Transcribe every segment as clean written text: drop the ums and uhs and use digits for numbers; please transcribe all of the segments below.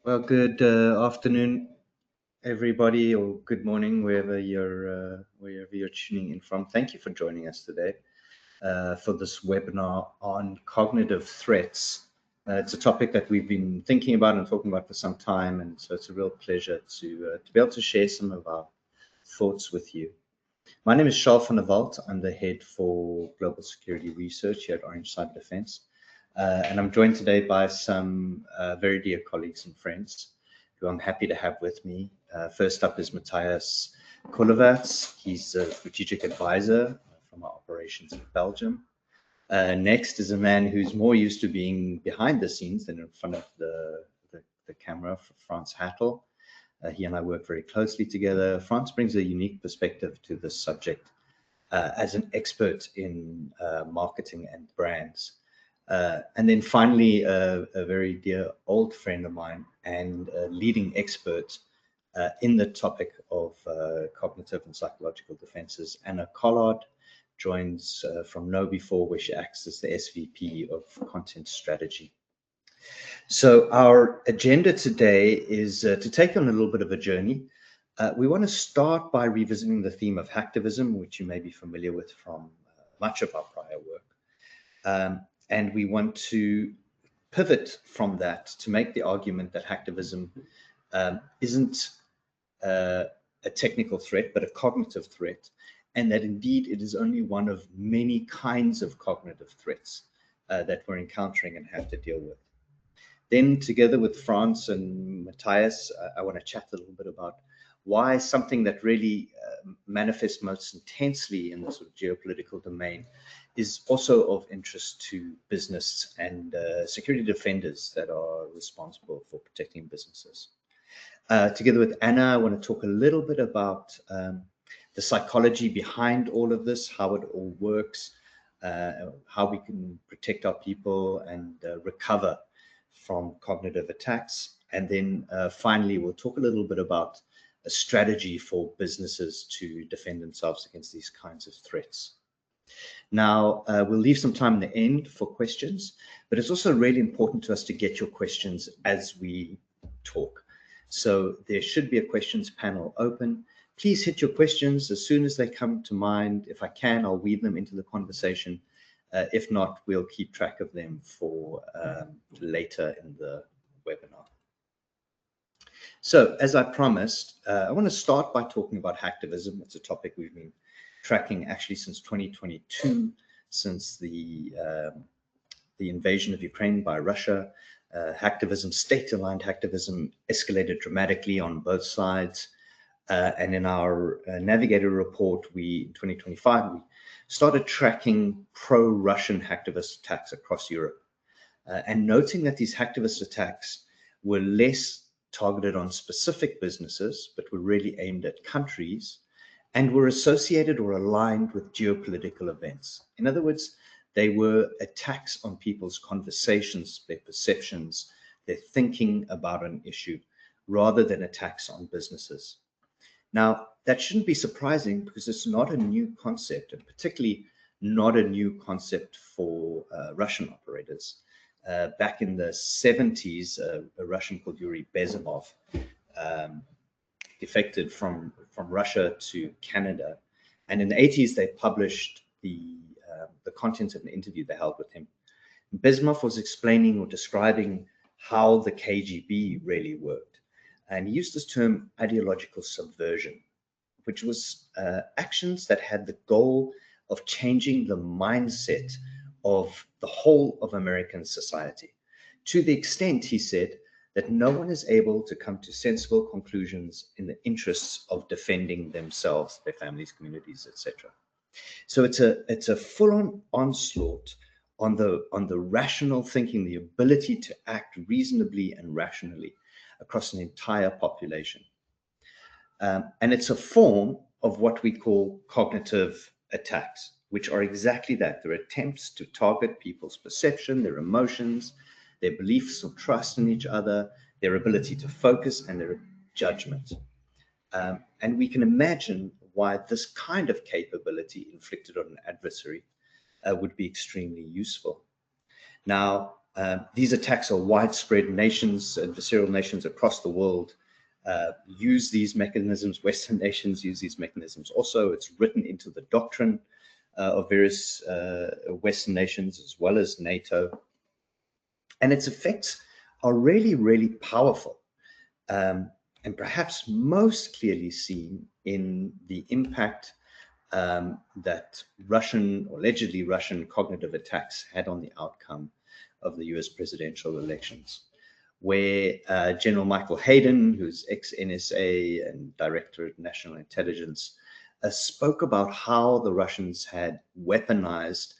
Well, good afternoon, everybody, or good morning, wherever you're tuning in from. Thank you for joining us today for this webinar on cognitive threats. It's a topic that we've been thinking about and talking about for some time, and so it's a real pleasure to be able to share some of our thoughts with you. My name is Charles van der Walt. I'm the head for global security research here at Orange Cyber Defense. And I'm joined today by some very dear colleagues and friends who I'm happy to have with me. First up is Matthias Kolevaerts. He's a strategic advisor from our operations in Belgium. Next is a man who's more used to being behind the scenes than in front of the camera, Frans Hattel. He and I work very closely together. Frans brings a unique perspective to this subject as an expert in marketing and brands. And then finally, a very dear old friend of mine and a leading expert in the topic of cognitive and psychological defenses, Anna Collard, joins from KnowBe4, where she acts as the SVP of content strategy. So our agenda today is to take on a little bit of a journey. We want to start by revisiting the theme of hacktivism, which you may be familiar with from much of our prior work. And we want to pivot from that to make the argument that hacktivism isn't a technical threat, but a cognitive threat, and that indeed it is only one of many kinds of cognitive threats that we're encountering and have to deal with. Then, together with Frans and Matthias, I want to chat a little bit about why something that really manifests most intensely in the sort of geopolitical domain is also of interest to business and security defenders that are responsible for protecting businesses. Together with Anna, I want to talk a little bit about the psychology behind all of this, how it all works, how we can protect our people and recover from cognitive attacks. And then finally, we'll talk a little bit about a strategy for businesses to defend themselves against these kinds of threats. Now, we'll leave some time in the end for questions, but it's also really important to us to get your questions as we talk. So there should be a questions panel open. Please hit your questions as soon as they come to mind. If I can, I'll weave them into the conversation. If not, we'll keep track of them for later in the webinar. So, as I promised, I want to start by talking about hacktivism. It's a topic we've been tracking actually since 2022, since the invasion of Ukraine by Russia. Hacktivism, state-aligned hacktivism, escalated dramatically on both sides. And in our Navigator report, in 2025, we started tracking pro-Russian hacktivist attacks across Europe, and noting that these hacktivist attacks were less targeted on specific businesses, but were really aimed at countries and were associated or aligned with geopolitical events. In other words, they were attacks on people's conversations, their perceptions, their thinking about an issue, rather than attacks on businesses. Now, that shouldn't be surprising because it's not a new concept, and particularly not a new concept for Russian operators. Back in the 70s, a Russian called Yuri Bezimov defected from Russia to Canada. And in the 80s, they published the contents of an interview they held with him. Bezimov was explaining or describing how the KGB really worked. And he used this term ideological subversion, which was actions that had the goal of changing the mindset of the whole of American society, to the extent, he said, that no one is able to come to sensible conclusions in the interests of defending themselves, their families, communities, etc. So it's a full-on onslaught on the rational thinking, the ability to act reasonably and rationally across an entire population. And it's a form of what we call cognitive attacks, which are exactly that. They're attempts to target people's perception, their emotions, their beliefs or trust in each other, their ability to focus, and their judgment. And we can imagine why this kind of capability inflicted on an adversary would be extremely useful. Now, These attacks are widespread. Nations, adversarial nations across the world use these mechanisms. Western nations use these mechanisms. Also, it's written into the doctrine of various Western nations as well as NATO. And its effects are really, really powerful. And perhaps most clearly seen in the impact that Russian, or allegedly Russian, cognitive attacks had on the outcome of the US presidential elections, where General Michael Hayden, who's ex-NSA and Director of National Intelligence, spoke about how the Russians had weaponized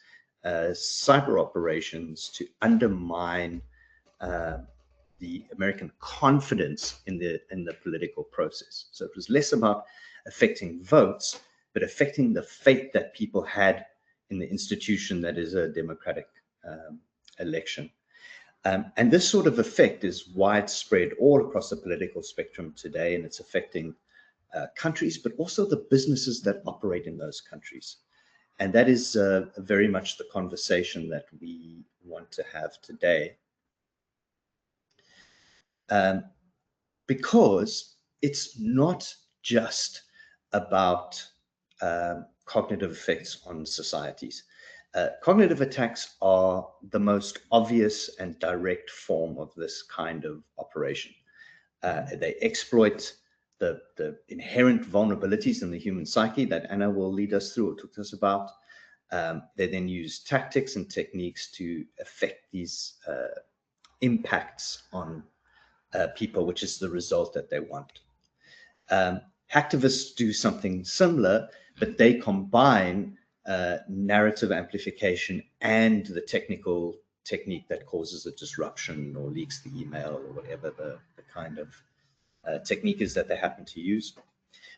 cyber operations to undermine the American confidence in the political process. So it was less about affecting votes, but affecting the faith that people had in the institution that is a democratic election. And this sort of effect is widespread all across the political spectrum today, and it's affecting countries, but also the businesses that operate in those countries. And that is very much the conversation that we want to have today. Because it's not just about cognitive effects on societies. Cognitive attacks are the most obvious and direct form of this kind of operation. They exploit the inherent vulnerabilities in the human psyche that Anna will lead us through or talk to us about. They then use tactics and techniques to affect these impacts on people, which is the result that they want. Hacktivists do something similar, but they combine narrative amplification and the technical technique that causes a disruption or leaks the email or whatever the kind of technique is that they happen to use.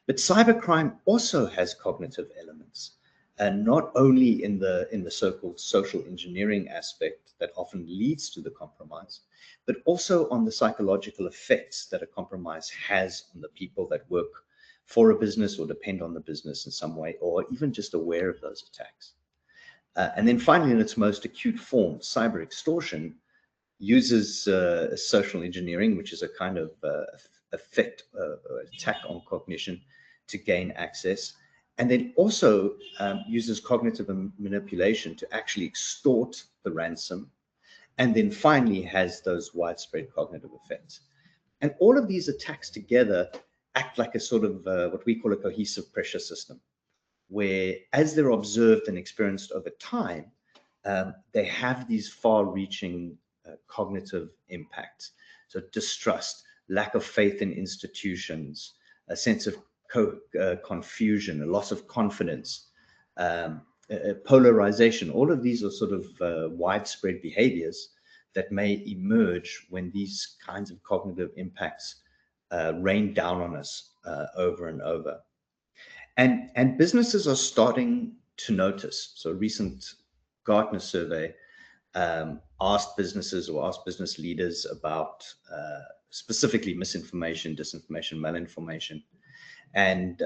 But cybercrime also has cognitive elements, and not only in the so-called social engineering aspect that often leads to the compromise, but also on the psychological effects that a compromise has on the people that work for a business or depend on the business in some way, or even just aware of those attacks. And then finally, in its most acute form, cyber extortion uses social engineering, which is a kind of effect, attack on cognition to gain access, and then also uses cognitive manipulation to actually extort the ransom, and then finally has those widespread cognitive effects. And all of these attacks together act like a sort of what we call a cohesive pressure system, where as they're observed and experienced over time, they have these far-reaching cognitive impacts. So distrust, lack of faith in institutions, a sense of confusion, a loss of confidence, polarization. All of these are sort of widespread behaviors that may emerge when these kinds of cognitive impacts rain down on us over and over. And businesses are starting to notice. So a recent Gartner survey asked businesses or asked business leaders about specifically misinformation, disinformation, malinformation, and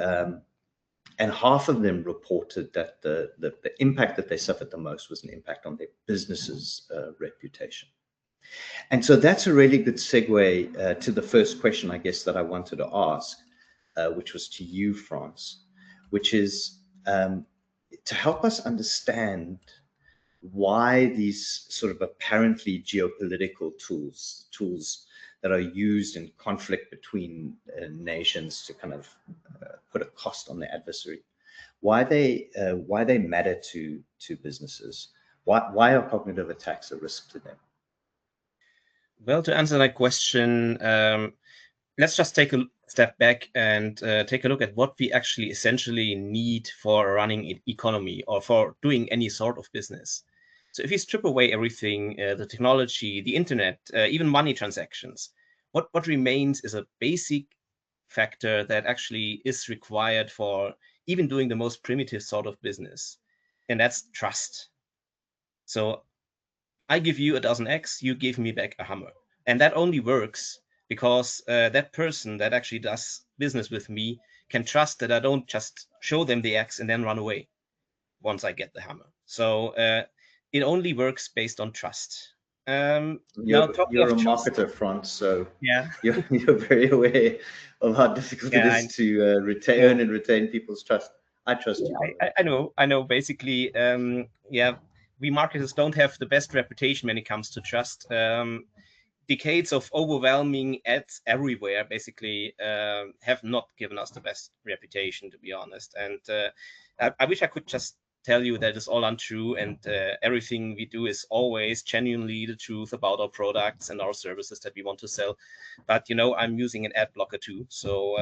half of them reported that the impact that they suffered the most was an impact on their business's reputation. And so that's a really good segue to the first question, I guess, that I wanted to ask, which was to you, France, which is to help us understand why these sort of apparently geopolitical tools that are used in conflict between nations to kind of put a cost on the adversary, why they matter to businesses, why are cognitive attacks a risk to them? Well, to answer that question, let's just take a step back and take a look at what we actually essentially need for running an economy or for doing any sort of business. So if you strip away everything, the technology, the internet, even money transactions, what remains is a basic factor that actually is required for even doing the most primitive sort of business, and that's trust. So I give you a dozen eggs, you give me back a hammer. And that only works because that person that actually does business with me can trust that I don't just show them the eggs and then run away once I get the hammer. So it only works based on trust. Now talking You're of a trust, marketer, Franz, so yeah, you're very aware of how difficult it yeah, is to know. retain people's trust. I trust you, by the way. I know. Basically, yeah, we marketers don't have the best reputation when it comes to trust. Decades of overwhelming ads everywhere basically have not given us the best reputation, to be honest. And I wish I could just tell you that is all untrue, and everything we do is always genuinely the truth about our products and our services that we want to sell. But I'm using an ad blocker too, so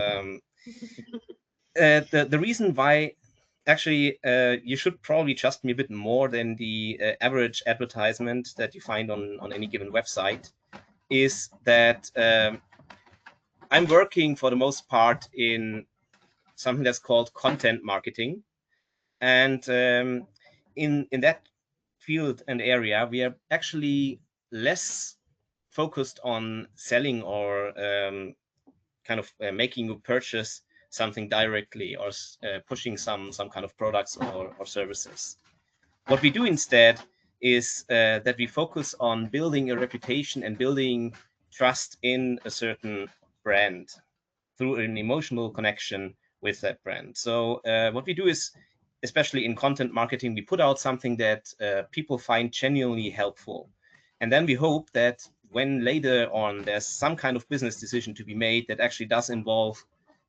the reason why actually you should probably trust me a bit more than the average advertisement that you find on any given website is that I'm working for the most part in something that's called content marketing, and in that field and area we are actually less focused on selling or kind of making you purchase something directly or pushing some kind of products or services. What we do instead is that we focus on building a reputation and building trust in a certain brand through an emotional connection with that brand. So what we do is, especially in content marketing, we put out something that people find genuinely helpful. And then we hope that when later on there's some kind of business decision to be made that actually does involve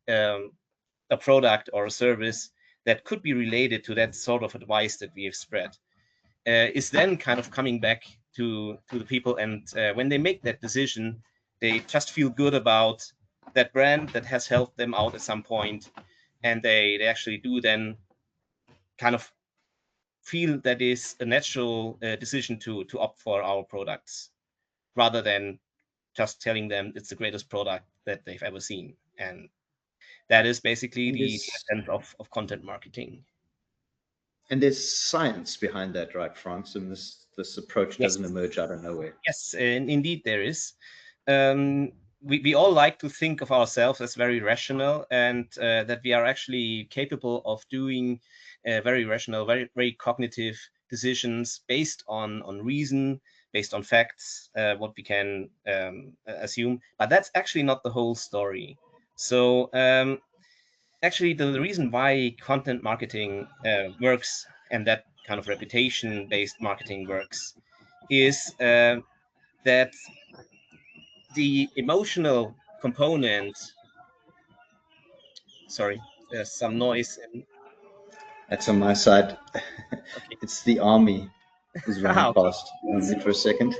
um, a product or a service that could be related to that sort of advice that we have spread, is then kind of coming back to the people. And when they make that decision, they just feel good about that brand that has helped them out at some point, and they actually do then kind of feel that is a natural decision to opt for our products rather than just telling them it's the greatest product that they've ever seen. And that is basically And the there's essence of content marketing. and there's science behind that, right, Franz? And this approach Yes. doesn't emerge out of nowhere. Yes, and indeed there is. We all like to think of ourselves as very rational, and that we are actually capable of doing very rational, very cognitive decisions based on reason, based on facts, what we can assume. But that's actually not the whole story. So actually, the reason why content marketing works and that kind of reputation-based marketing works is that the emotional component, sorry, there's some noise. That's on my side. Okay. It's the army is running Okay. past. Wait for a second.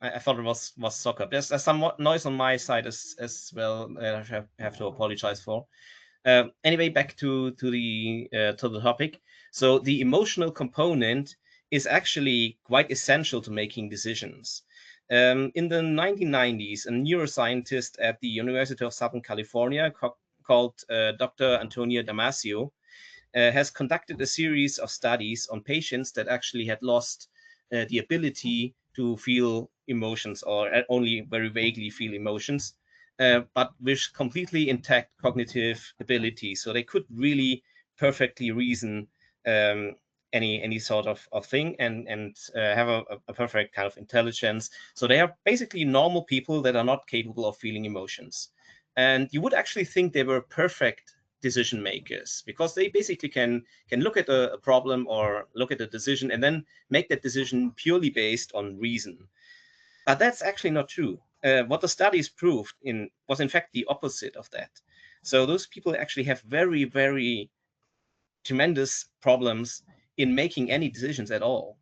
I thought it was soccer. There's some noise on my side as well. I have to apologize for. Anyway, back to the topic. So the emotional component is actually quite essential to making decisions. In the 1990s, a neuroscientist at the University of Southern California called Dr. Antonio Damasio has conducted a series of studies on patients that actually had lost the ability to feel emotions or only very vaguely feel emotions, but with completely intact cognitive ability. So they could really perfectly reason any sort of thing and have a perfect kind of intelligence. So they are basically normal people that are not capable of feeling emotions. And you would actually think they were perfect decision makers because they basically can look at a problem or look at a decision and then make that decision purely based on reason. But that's actually not true. What the studies proved was in fact the opposite of that. So those people actually have very tremendous problems in making any decisions at all.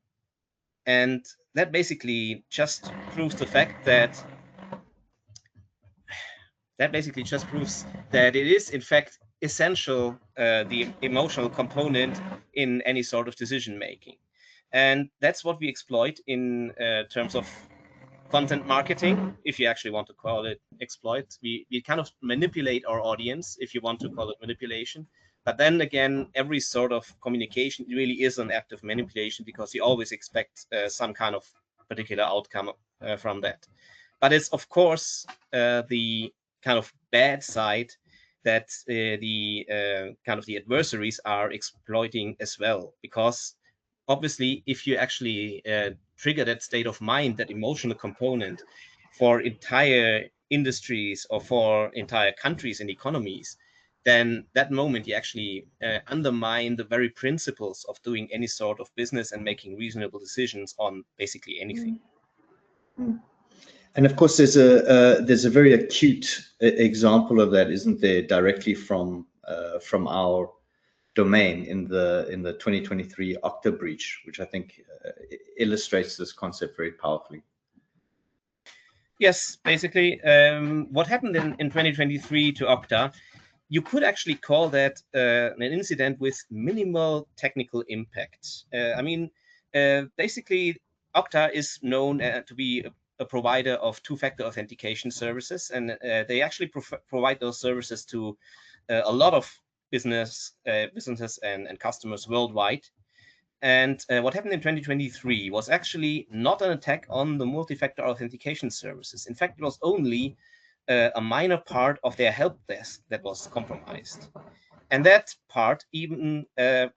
And that basically just proves the fact that basically just proves that it is in fact essential, the emotional component in any sort of decision making. And that's what we exploit in terms of content marketing, if you actually want to call it exploit. We kind of manipulate our audience, if you want to call it manipulation. But then again, every sort of communication really is an act of manipulation because you always expect some kind of particular outcome from that. But it's of course the kind of bad side that the kind of the adversaries are exploiting as well, because obviously, if you actually trigger that state of mind, that emotional component for entire industries or for entire countries and economies, then that moment you actually undermine the very principles of doing any sort of business and making reasonable decisions on basically anything. And of course, there's a very acute example of that, isn't there, directly from our domain in the 2023 Okta breach, which I think illustrates this concept very powerfully. Yes, basically, what happened in 2023 to Okta, you could actually call that an incident with minimal technical impact. I mean, basically, Okta is known to be a provider of two-factor authentication services, and they actually provide those services to a lot of businesses and customers worldwide. And what happened in 2023 was actually not an attack on the multi-factor authentication services. In fact, it was only a minor part of their help desk that was compromised. And that part, even kind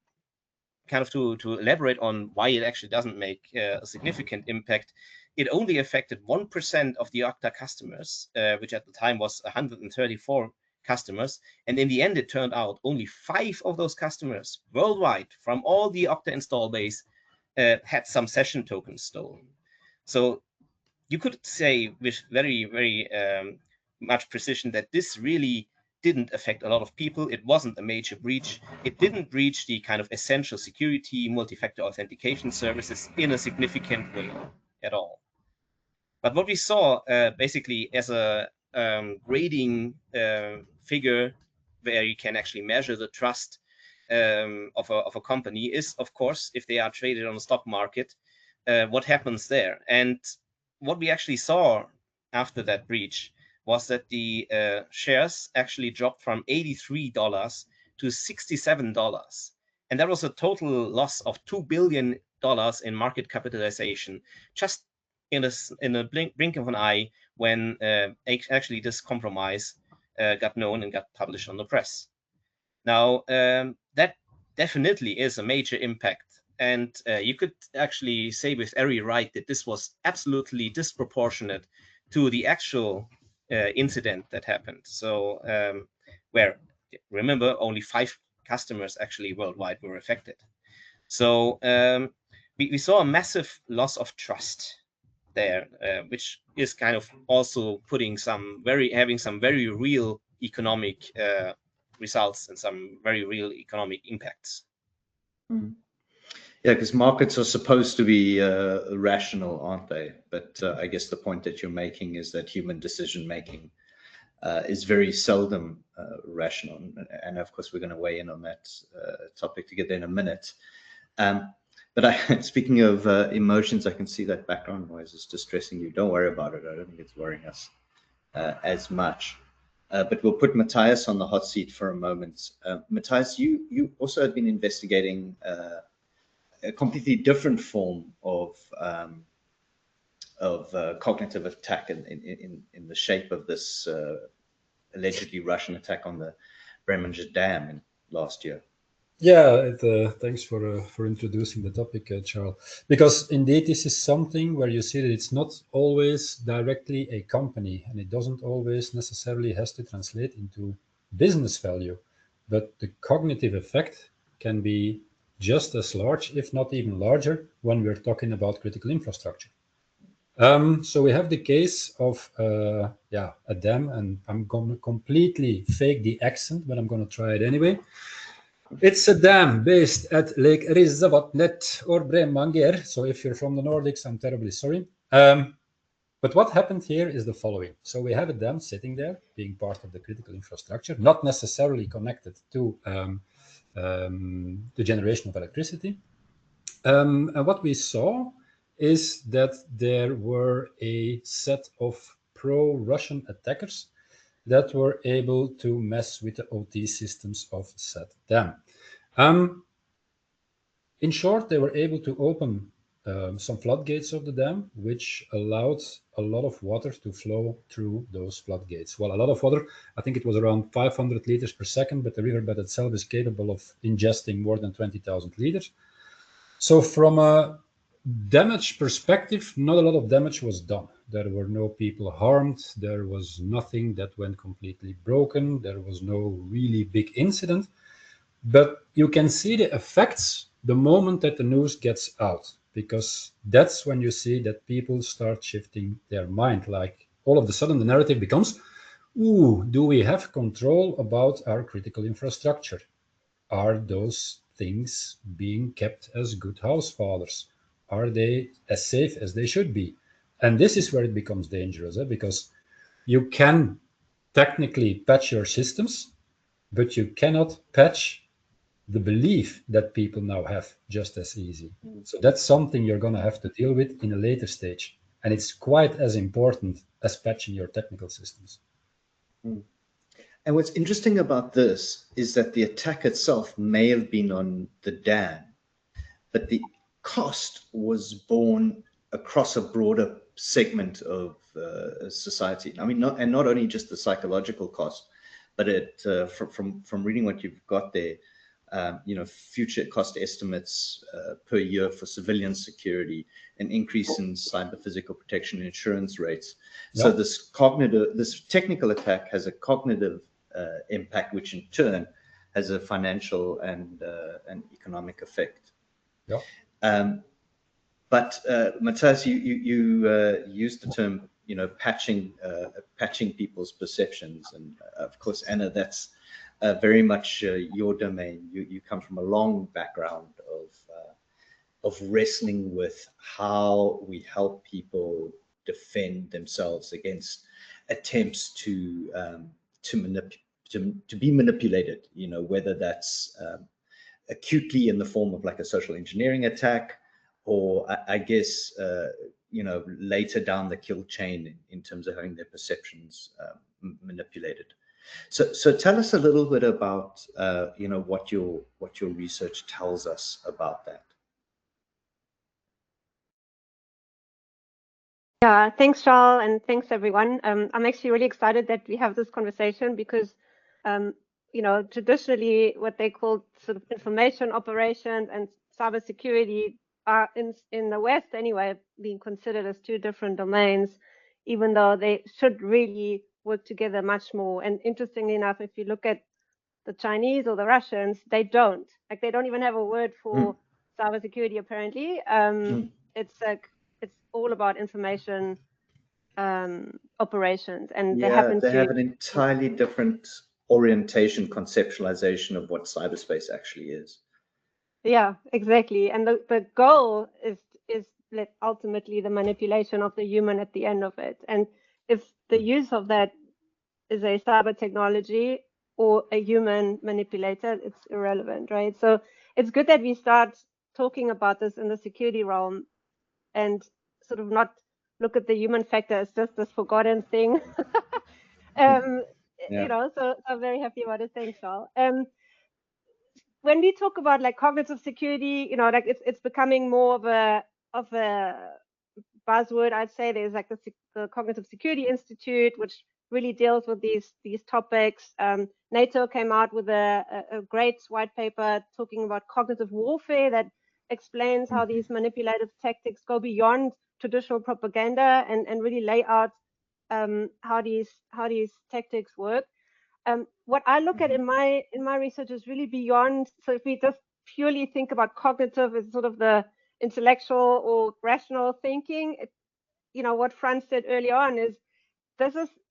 of to elaborate on why it actually doesn't make a significant impact, it only affected 1% of the Okta customers, which at the time was 134 customers. And in the end, it turned out only 5 of those customers worldwide from all the Okta install base had some session tokens stolen. So you could say with very, very much precision that this really didn't affect a lot of people. It wasn't a major breach. It didn't breach the kind of essential security, multi-factor authentication services in a significant way at all. But what we saw basically as a grading figure where you can actually measure the trust of a company is, of course, if they are traded on the stock market, what happens there. And what we actually saw after that breach was that the shares actually dropped from $83 to $67. And that was a total loss of $2 billion in market capitalization, just in a blink of an eye when actually this compromise got known and got published on the press. Now, that definitely is a major impact. And you could actually say with every right that this was absolutely disproportionate to the actual incident that happened. So where, remember, only 5 customers actually worldwide were affected. So we saw a massive loss of trust there, which is kind of also having some very real economic results and some very real economic impacts. Yeah, because markets are supposed to be rational, aren't they? But I guess the point that you're making is that human decision making is very seldom rational. And of course, we're going to weigh in on that topic together in a minute. But speaking of emotions, I can see that background noise is distressing you. Don't worry about it. I don't think it's worrying us as much. But we'll put Matthias on the hot seat for a moment. Matthias, you also have been investigating a completely different form of cognitive attack in the shape of this allegedly Russian attack on the Bremen Dam last year. Yeah, thanks for introducing the topic, Charles. Because indeed, this is something where you see that it's not always directly a company, and it doesn't always necessarily has to translate into business value. But the cognitive effect can be just as large, if not even larger, when we're talking about critical infrastructure. So we have the case of a dam, and I'm going to completely fake the accent, but I'm going to try it anyway. It's a dam based at Lake Rizavatnet or Bremanger. So if you're from the Nordics, I'm terribly sorry. But what happened here is the following. So we have a dam sitting there, being part of the critical infrastructure, not necessarily connected to the generation of electricity. And what we saw is that there were a set of pro-Russian attackers that were able to mess with the OT systems of said dam. In short, they were able to open some floodgates of the dam, which allowed a lot of water to flow through those floodgates. Well, a lot of water, I think it was around 500 liters per second, but the riverbed itself is capable of ingesting more than 20,000 liters. So from a damage perspective, not a lot of damage was done. There were no people harmed. There was nothing that went completely broken. There was no really big incident. But you can see the effects the moment that the news gets out, because that's when you see that people start shifting their mind. Like all of a sudden, the narrative becomes, ooh, do we have control about our critical infrastructure? Are those things being kept as good house fathers? Are they as safe as they should be? And this is where it becomes dangerous, because you can technically patch your systems, but you cannot patch the belief that people now have just as easy. So that's something you're going to have to deal with in a later stage. And it's quite as important as patching your technical systems. And what's interesting about this is that the attack itself may have been on the dam, but the cost was borne across a broader segment of society. I mean, not only just the psychological cost, but from reading what you've got there, future cost estimates per year for civilian security, an increase in cyber physical protection insurance rates. So this technical attack has a cognitive impact, which in turn has a financial and an economic effect. Yeah. But Matthias, you used the term, patching people's perceptions, and of course, Anna, that's very much your domain. You come from a long background of wrestling with how we help people defend themselves against attempts to be manipulated. Whether that's acutely in the form of like a social engineering attack, or I guess later down the kill chain in terms of having their perceptions manipulated. So tell us a little bit about what your research tells us about that. Yeah, thanks, Charles, and thanks everyone. I'm actually really excited that we have this conversation because, traditionally what they call sort of information operations and cybersecurity are in the West anyway being considered as two different domains, even though they should really work together much more. And interestingly enough, if you look at the Chinese or the Russians, they don't. Like they don't even have a word for cybersecurity apparently. It's like it's all about information operations, and they happen to have an entirely different orientation, conceptualization of what cyberspace actually is. Yeah, exactly. And the goal is ultimately the manipulation of the human at the end of it. And if the use of that is a cyber technology or a human manipulator, it's irrelevant, right? So it's good that we start talking about this in the security realm and sort of not look at the human factor as just this forgotten thing. So I'm very happy about it. Thanks, Charles. When we talk about like cognitive security, like it's becoming more of a buzzword. I'd say there's like the Cognitive Security Institute, which really deals with these topics. NATO came out with a great white paper talking about cognitive warfare that explains how these manipulative tactics go beyond traditional propaganda and really lay out how these tactics work. What I look at in my research is really beyond. So if we just purely think about cognitive as sort of the intellectual or rational thinking, what Franz said early on is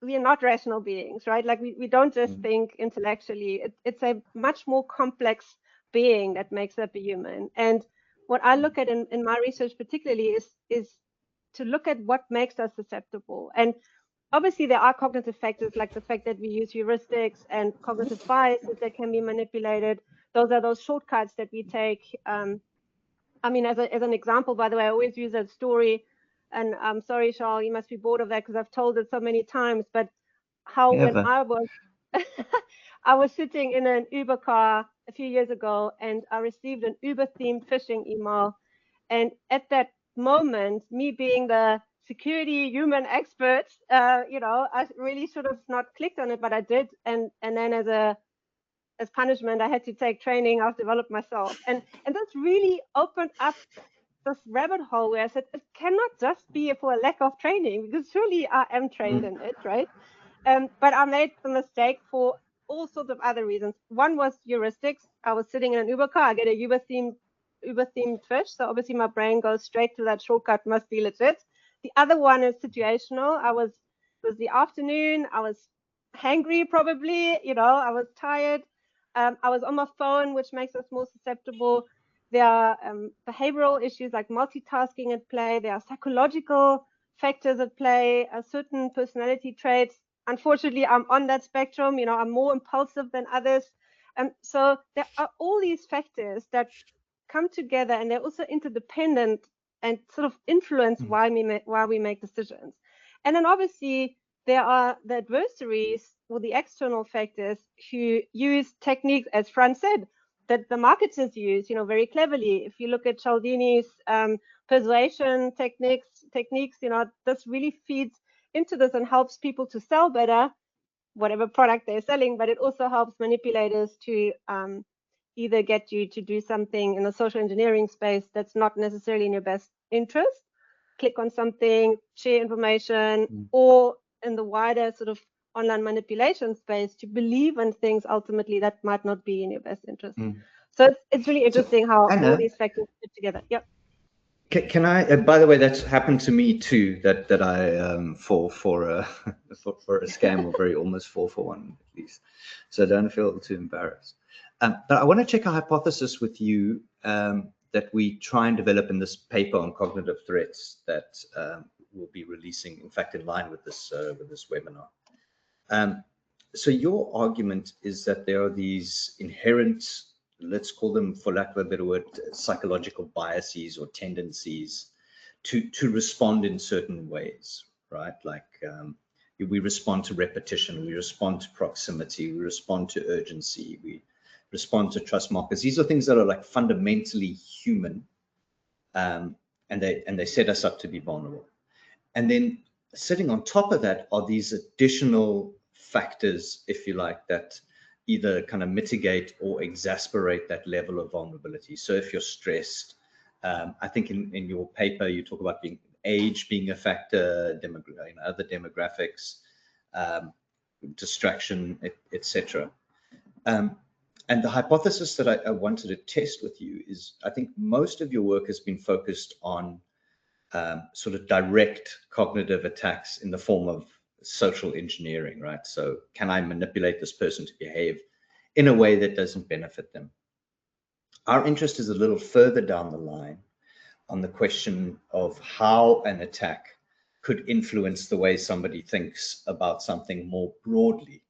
we are not rational beings, right? Like we don't just think intellectually. It's a much more complex being that makes up a human. And what I look at in my research particularly is to look at what makes us susceptible. And obviously there are cognitive factors like the fact that we use heuristics and cognitive biases that can be manipulated. Those are those shortcuts that we take. I mean, as an example, by the way, I always use that story, and I'm sorry, Charles, you must be bored of that because I've told it so many times, but how when I was I was sitting in an Uber car a few years ago and I received an Uber themed phishing email. And at that moment, me being the security human expert, I really should have not clicked on it, but I did. And then as a as punishment, I had to take training I've developed myself. And this really opened up this rabbit hole where I said, it cannot just be for a lack of training, because surely I am trained in it, right? But I made the mistake for all sorts of other reasons. One was heuristics. I was sitting in an Uber car, I get a Uber themed fish. So obviously my brain goes straight to that shortcut, must be legit. The other one is situational. It was the afternoon. I was hangry probably, I was tired. I was on my phone, which makes us more susceptible. There are behavioral issues like multitasking at play. There are psychological factors at play, certain personality traits. Unfortunately, I'm on that spectrum. I'm more impulsive than others. So there are all these factors that come together, and they're also interdependent and sort of influence why we make decisions. And then obviously there are the adversaries or the external factors who use techniques, as Fran said, that the marketers use, very cleverly. If you look at Cialdini's persuasion techniques, this really feeds into this and helps people to sell better, whatever product they're selling, but it also helps manipulators to either get you to do something in the social engineering space that's not necessarily in your best interest, click on something, share information, or in the wider sort of online manipulation space to believe in things ultimately that might not be in your best interest. So it's really interesting how Anna, all these factors fit together. Yep. Can I? By the way, that's happened to me too. That I fall for a for a scam, or very almost fall for one at least. So don't feel too embarrassed. But I want to check a hypothesis with you that we try and develop in this paper on cognitive threats that we'll be releasing. In fact, in line with this webinar. So your argument is that there are these inherent, let's call them, for lack of a better word, psychological biases or tendencies to respond in certain ways, right? Like we respond to repetition, we respond to proximity, we respond to urgency, we respond to trust markers. These are things that are like fundamentally human, and they set us up to be vulnerable. And then sitting on top of that are these additional factors, if you like, that either kind of mitigate or exasperate that level of vulnerability. So if you're stressed, I think in your paper, you talk about age being a factor, other demographics, distraction, etc. And the hypothesis that I wanted to test with you is, I think most of your work has been focused on sort of direct cognitive attacks in the form of social engineering, right? So can I manipulate this person to behave in a way that doesn't benefit them? Our interest is a little further down the line on the question of how an attack could influence the way somebody thinks about something more broadly.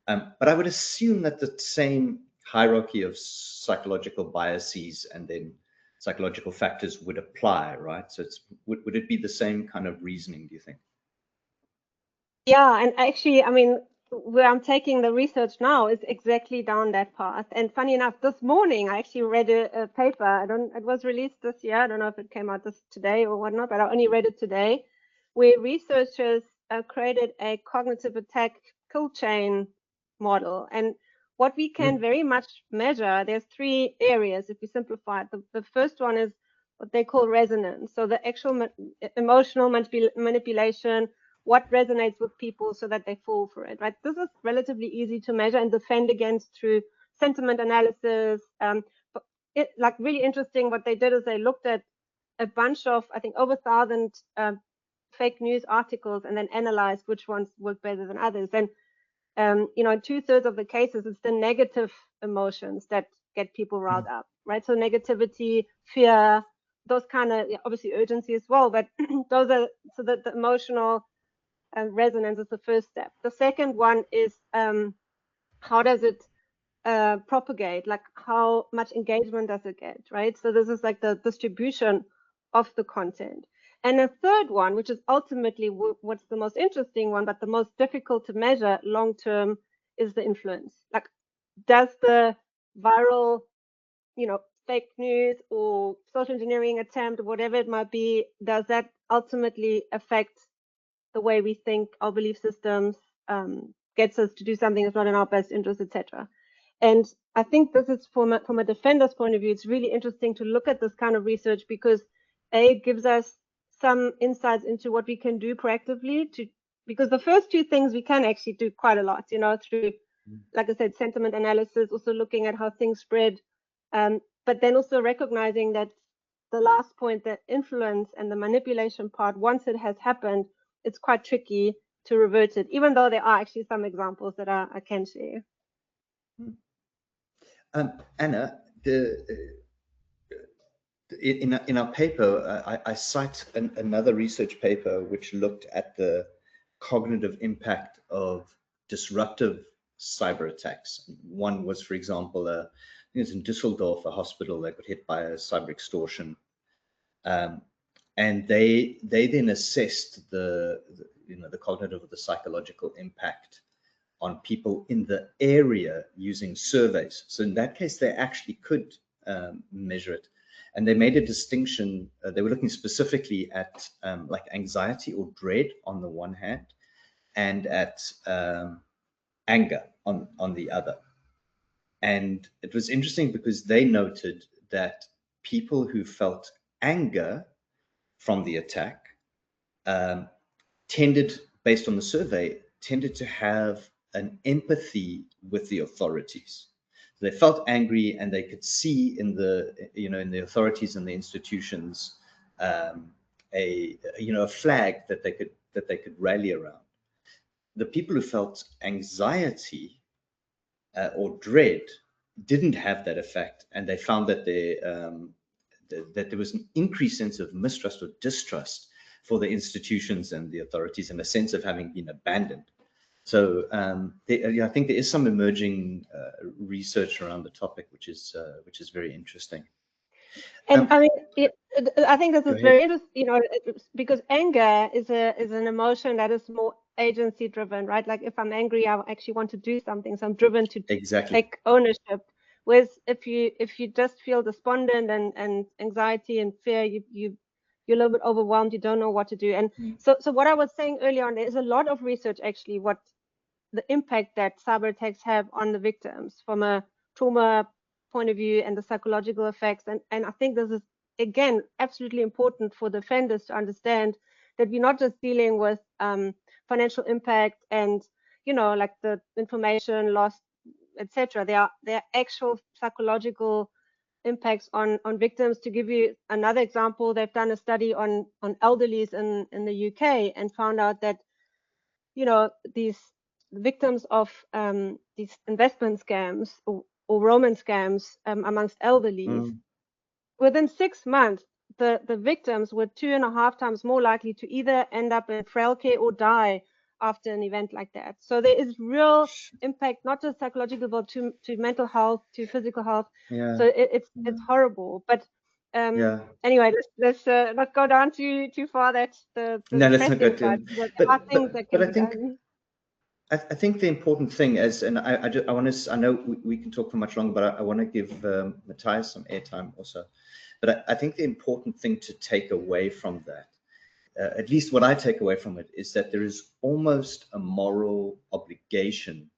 But I would assume that the same hierarchy of psychological biases and then psychological factors would apply, right? So would it be the same kind of reasoning, do you think? Yeah, and actually, I mean, where I'm taking the research now is exactly down that path. And funny enough, this morning I actually read a paper. It was released this year. I don't know if it came out today or whatnot, but I only read it today, where researchers created a cognitive attack kill chain model. And what we can very much measure, there's 3 areas if we simplify it. The first one is what they call resonance. So the actual emotional manipulation, what resonates with people so that they fall for it, right? This is relatively easy to measure and defend against through sentiment analysis. Like really interesting, what they did is they looked at a bunch of, I think, over 1,000 fake news articles and then analyzed which ones work better than others. And in 2/3 of the cases, it's the negative emotions that get people riled up, right? So negativity, fear, those kind of, obviously urgency as well, but those are, so that the emotional resonance is the first step. The second one is how does it propagate? Like how much engagement does it get, right? So this is like the distribution of the content. And the third one, which is ultimately what's the most interesting one, but the most difficult to measure long term, is the influence. Like, does the viral, fake news or social engineering attempt, whatever it might be, does that ultimately affect the way we think, our belief systems, gets us to do something that's not in our best interest, etc. And I think this is from a defender's point of view, it's really interesting to look at this kind of research because it gives us some insights into what we can do proactively because the first two things we can actually do quite a lot, through, like I said, sentiment analysis, also looking at how things spread, but then also recognizing that the last point, the influence and the manipulation part, once it has happened, it's quite tricky to revert it, even though there are actually some examples that I can share. Anna, in our paper, I cite another research paper which looked at the cognitive impact of disruptive cyber attacks. One was, for example, I think it was in Düsseldorf, a hospital that got hit by a cyber extortion, and they then assessed the cognitive or the psychological impact on people in the area using surveys. So in that case, they actually could measure it. And they made a distinction. They were looking specifically at like anxiety or dread on the one hand, and at anger on the other. And it was interesting because they noted that people who felt anger from the attack tended, based on the survey, tended to have an empathy with the authorities. They felt angry, and they could see in the authorities and the institutions a flag that they could rally around. The people who felt anxiety or dread didn't have that effect, and they found that there was an increased sense of mistrust or distrust for the institutions and the authorities, and a sense of having been abandoned. So I think there is some emerging research around the topic, which is very interesting. And I mean, I think this is very interesting, because anger is an emotion that is more agency driven, right? Like if I'm angry, I actually want to do something, so I'm driven to take ownership. Whereas if you just feel despondent and anxiety and fear, you're a little bit overwhelmed, you don't know what to do. And so what I was saying earlier on, there's a lot of research actually what the impact that cyber attacks have on the victims from a trauma point of view and the psychological effects. And I think this is, again, absolutely important for defenders to understand that we're not just dealing with financial impact and, like the information lost, etc. There are actual psychological impacts on victims. To give you another example, they've done a study on elderlies in the UK and found out that, these victims of these investment scams or romance scams amongst elderlies, within 6 months, the victims were 2.5 times more likely to either end up in frail care or die after an event like that. So there is real impact, not just psychological, but to mental health, to physical health. Yeah. So it's horrible. But anyway, let's not go down too far. That's the let's not go too. But I think that can be done. I think the important thing is, and I know we can talk for much longer, but I want to give Matthias some airtime also. But I think the important thing to take away from that, at least what I take away from it, is that there is almost a moral obligation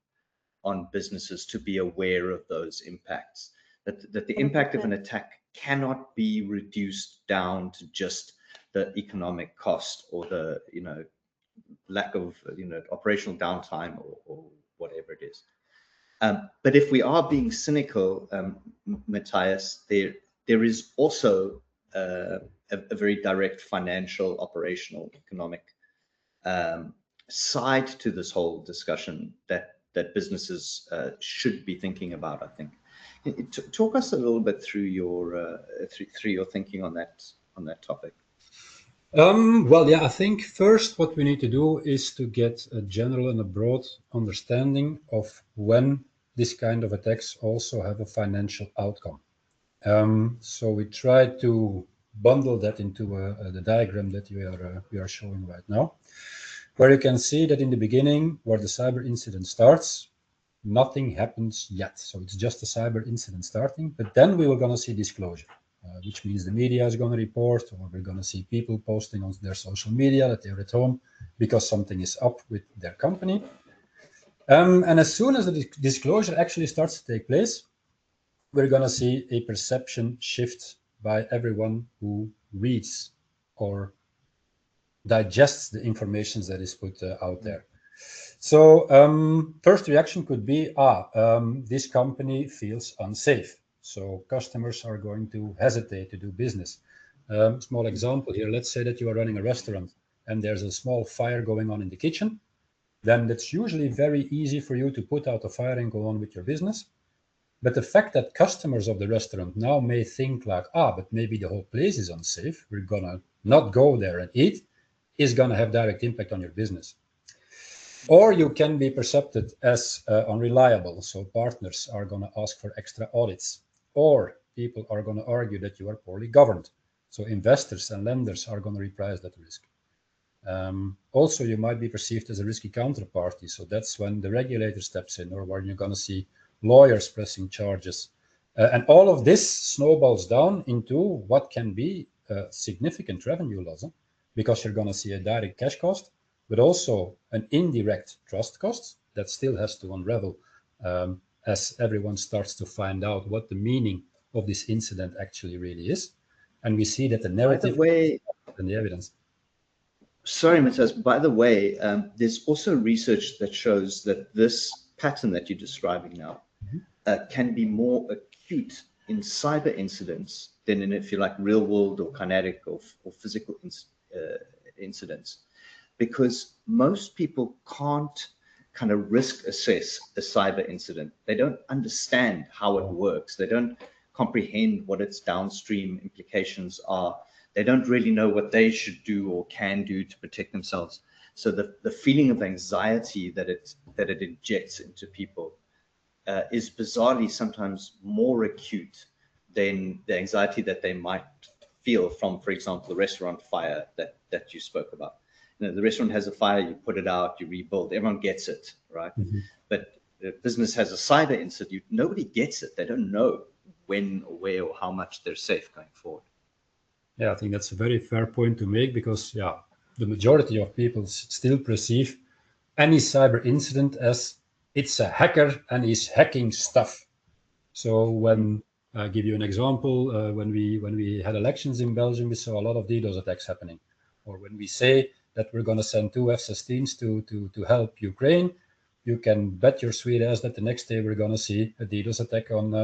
on businesses to be aware of those impacts. That the impact of an attack cannot be reduced down to just the economic cost or the lack of operational downtime or whatever it is. But if we are being cynical, Matthias, there is also a very direct financial, operational, economic side to this whole discussion that businesses should be thinking about, I think. Talk us a little bit through your thinking on that topic. Well, yeah, I think first what we need to do is to get a general and a broad understanding of when this kind of attacks also have a financial outcome. So we try to bundle that into the diagram that we are showing right now, where you can see that in the beginning, where the cyber incident starts, nothing happens yet. So it's just a cyber incident starting, but then we were going to see disclosure. Which means the media is going to report, or we're going to see people posting on their social media that they're at home because something is up with their company. And as soon as the disclosure actually starts to take place, we're going to see a perception shift by everyone who reads or digests the information that is put out there. So first reaction could be, this company feels unsafe. So customers are going to hesitate to do business. Small example here, let's say that you are running a restaurant and there's a small fire going on in the kitchen. Then it's usually very easy for you to put out the fire and go on with your business. But the fact that customers of the restaurant now may think like, but maybe the whole place is unsafe, we're gonna not go there and eat, is gonna have direct impact on your business. Or you can be perceived as unreliable, so partners are gonna ask for extra audits. Or people are gonna argue that you are poorly governed, so investors and lenders are gonna reprice that risk. Also, you might be perceived as a risky counterparty, so that's when the regulator steps in, or when you're going to see lawyers pressing charges. And all of this snowballs down into what can be a significant revenue loss, because you're going to see a direct cash cost, but also an indirect trust cost that still has to unravel as everyone starts to find out what the meaning of this incident actually really is. And we see that the narrative and the evidence. Sorry, Matthias, by the way, there's also research that shows that this pattern that you're describing now can be more acute in cyber incidents than in, if you like, real world or kinetic or physical incidents, because most people can't kind of risk assess a cyber incident. They don't understand how it works. They don't comprehend what its downstream implications are. They don't really know what they should do or can do to protect themselves. So the feeling of anxiety that it injects into people is bizarrely sometimes more acute than the anxiety that they might feel from, for example, the restaurant fire that you spoke about. You know, the restaurant has a fire, you put it out, you rebuild, everyone gets it, right? Mm-hmm. But the business has a cyber incident, nobody gets it. They don't know when or where or how much they're safe going forward. Yeah, I think that's a very fair point to make, because the majority of people still perceive any cyber incident as it's a hacker and he's hacking stuff. So when I give you an example, when we had elections in Belgium, we saw a lot of DDoS attacks happening. Or when we say that we're going to send 2 F-16s to help Ukraine, you can bet your sweet ass that the next day we're going to see a DDoS attack on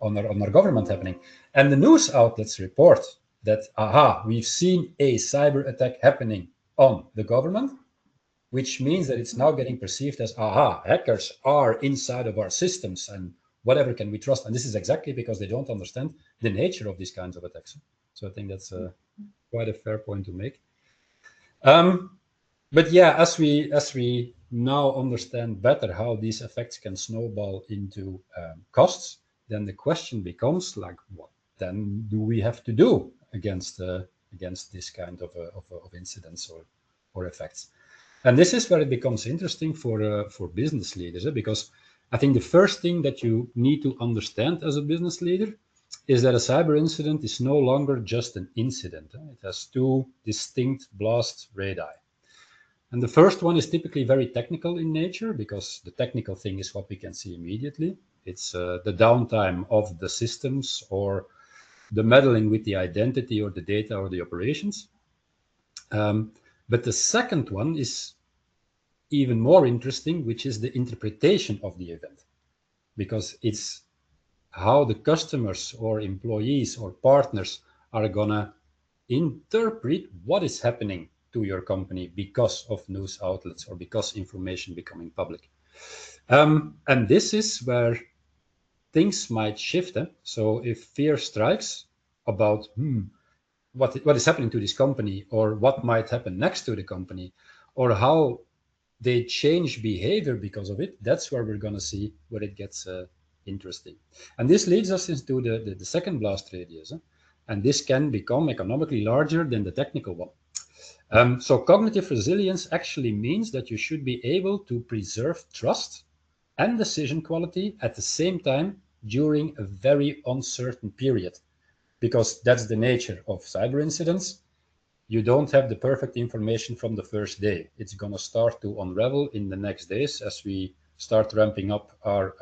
our government happening. And the news outlets report that, we've seen a cyber attack happening on the government, which means that it's now getting perceived as, hackers are inside of our systems and whatever can we trust. And this is exactly because they don't understand the nature of these kinds of attacks. So I think that's quite a fair point to make. But yeah, as we now understand better how these effects can snowball into costs, then the question becomes like, what then do we have to do against this kind of incidents or effects? And this is where it becomes interesting for business leaders, because I think the first thing that you need to understand as a business leader is that a cyber incident is no longer just an incident. It has 2 distinct blast radii. And the first one is typically very technical in nature, because the technical thing is what we can see immediately. It's the downtime of the systems or the meddling with the identity or the data or the operations. But the second one is even more interesting, which is the interpretation of the event, because it's how the customers or employees or partners are gonna interpret what is happening to your company because of news outlets or because information becoming public. And this is where things might shift. So if fear strikes about what is happening to this company, or what might happen next to the company, or how they change behavior because of it, that's where we're going to see where it gets interesting. And this leads us into the second blast radius. And this can become economically larger than the technical one. So cognitive resilience actually means that you should be able to preserve trust and decision quality at the same time during a very uncertain period, because that's the nature of cyber incidents. you don't have the perfect information from the first day. It's going to start to unravel in the next days as we start ramping up our